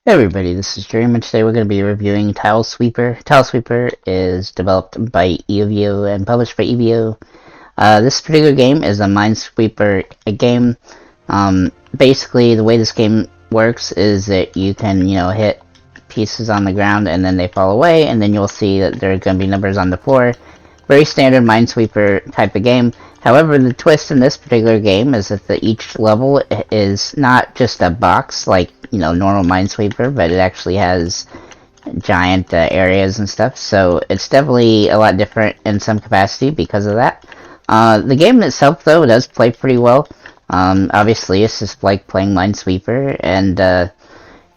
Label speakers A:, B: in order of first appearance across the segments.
A: Hey everybody, this is Dream, and today we're going to be reviewing Tilesweeper. Tilesweeper is developed by EVO and published by EVO. This particular game is a Minesweeper game. Basically, the way this game works is that you can, hit pieces on the ground and then they fall away, and then you'll see that there are going to be numbers on the floor. Very standard Minesweeper type of game. However, the twist in this particular game is that each level is not just a box like, normal Minesweeper, but it actually has giant areas and stuff. So it's definitely a lot different in some capacity because of that. The game itself, though, does play pretty well. Obviously, it's just like playing Minesweeper, and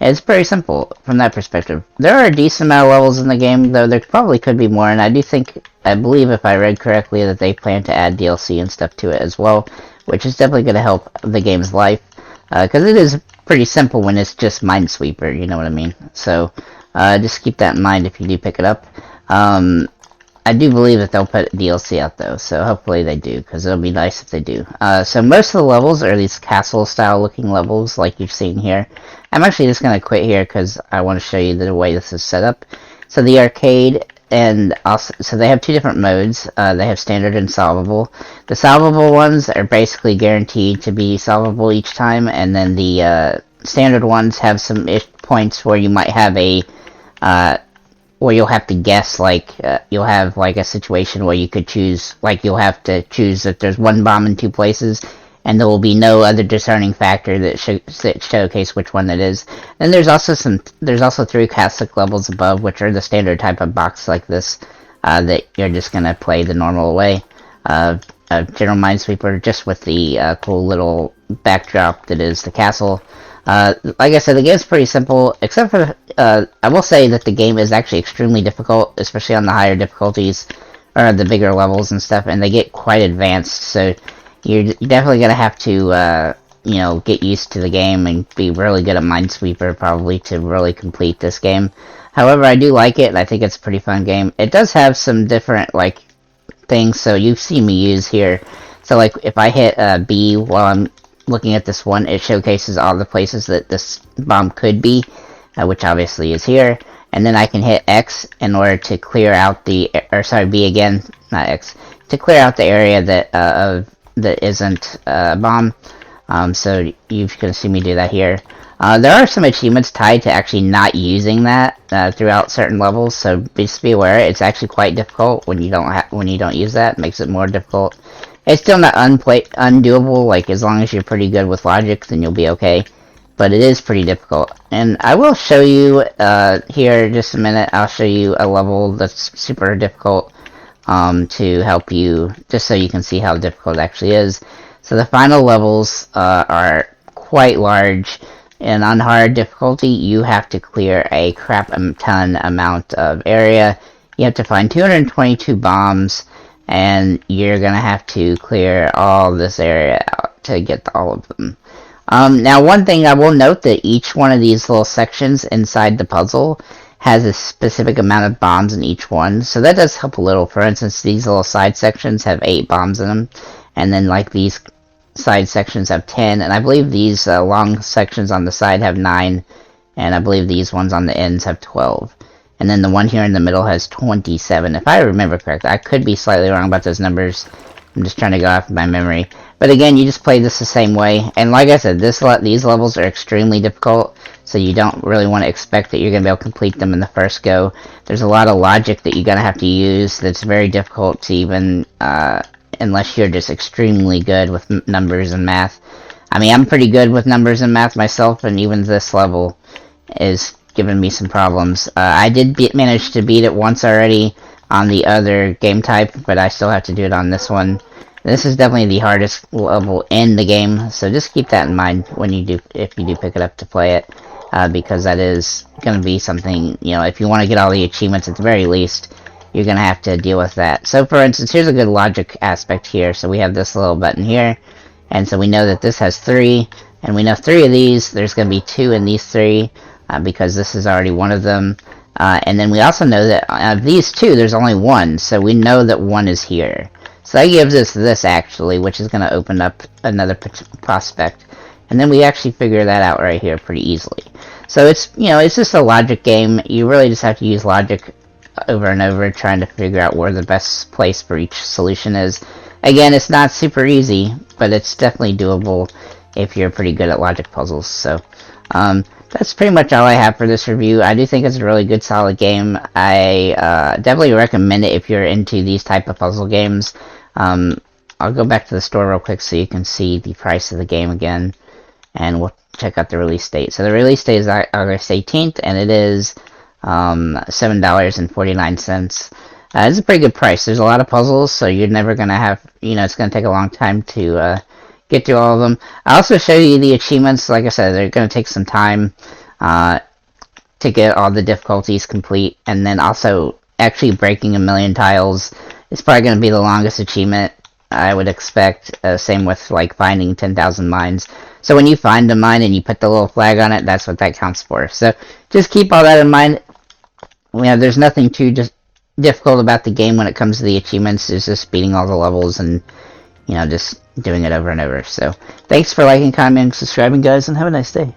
A: it's pretty simple from that perspective. There are a decent amount of levels in the game, though there probably could be more, and I believe if I read correctly that they plan to add DLC and stuff to it as well, which is definitely going to help the game's life, because it is pretty simple when it's just Minesweeper, you know what I mean? So, just keep that in mind if you do pick it up. I do believe that they'll put DLC out though, so hopefully they do, because it'll be nice if they do. So most of the levels are these castle-style looking levels, like you've seen here. I'm actually just going to quit here, because I want to show you the way this is set up. So the arcade, and also, so they have two different modes. They have standard and solvable. The solvable ones are basically guaranteed to be solvable each time, and then the standard ones have some points where you might have a where you'll have to guess, like, you'll have, like, a situation where you could choose, like, you'll have to choose that there's one bomb in two places, and there will be no other discerning factor that showcase which one it is. Then there's also three classic levels above, which are the standard type of box like this, that you're just gonna play the normal way. General Minesweeper, just with the, cool little backdrop that is the castle. Like I said, the game's pretty simple, except for, I will say that the game is actually extremely difficult, especially on the higher difficulties, or the bigger levels and stuff, and they get quite advanced, so you're definitely gonna have to, get used to the game and be really good at Minesweeper, probably, to really complete this game. However, I do like it, and I think it's a pretty fun game. It does have some different, like, things, so you've seen me use here. So, like, if I hit B while I'm looking at this one, it showcases all the places that this bomb could be, which obviously is here, and then I can hit X in order to clear out the, or sorry, B again, not X, to clear out the area that that isn't a bomb. So you can see me do that here. There are some achievements tied to actually not using that throughout certain levels, so just be aware it's actually quite difficult when you don't use that. It makes it more difficult. It's still not undoable, like, as long as you're pretty good with logic, then you'll be okay. But it is pretty difficult. And I will show you, here, just a minute, I'll show you a level that's super difficult, to help you, just so you can see how difficult it actually is. So the final levels, are quite large, and on hard difficulty, you have to clear a crap ton amount of area. You have to find 222 bombs, and you're gonna have to clear all this area out to get all of them. Now, one thing I will note that each one of these little sections inside the puzzle has a specific amount of bombs in each one, so that does help a little. For instance, these little side sections have 8 bombs in them, and then, like, these side sections have 10, and I believe these long sections on the side have 9, and I believe these ones on the ends have 12. And then the one here in the middle has 27, if I remember correctly. I could be slightly wrong about those numbers. I'm just trying to go off of my memory. But again, you just play this the same way. And like I said, these levels are extremely difficult, so you don't really want to expect that you're going to be able to complete them in the first go. There's a lot of logic that you're going to have to use that's very difficult to even, unless you're just extremely good with numbers and math. I mean, I'm pretty good with numbers and math myself, and even this level is given me some problems. I did manage to beat it once already on the other game type, but I still have to do it on this one. This is definitely the hardest level in the game, so just keep that in mind when you do, if you do pick it up to play it, because that is going to be something, if you want to get all the achievements at the very least, you're going to have to deal with that. So for instance, here's a good logic aspect here. So we have this little button here, and so we know that this has 3, and we know 3 of these, there's going to be 2 in these 3, because this is already one of them. And then we also know that of these 2, there's only 1, so we know that 1 is here. So that gives us this, actually, which is going to open up another prospect. And then we actually figure that out right here pretty easily. So it's, you know, it's just a logic game. You really just have to use logic over and over, trying to figure out where the best place for each solution is. Again, it's not super easy, but it's definitely doable if you're pretty good at logic puzzles. So that's pretty much all I have for this review. I do think it's a really good, solid game. I definitely recommend it if you're into these type of puzzle games. I'll go back to the store real quick so you can see the price of the game again, and we'll check out the release date. So the release date is August 18th, and it is $7.49. It's a pretty good price. There's a lot of puzzles, so you're never going to have, you know, it's going to take a long time to get through all of them. I'll also show you the achievements. Like I said, they're going to take some time to get all the difficulties complete, and then also actually breaking 1,000,000 tiles is probably going to be the longest achievement, I would expect. Same with like finding 10,000 mines. So when you find a mine and you put the little flag on it, that's what that counts for. So just keep all that in mind. You know, there's nothing too just difficult about the game when it comes to the achievements. It's just beating all the levels and, you know, just doing it over and over. So thanks for liking, commenting, subscribing, guys, and have a nice day.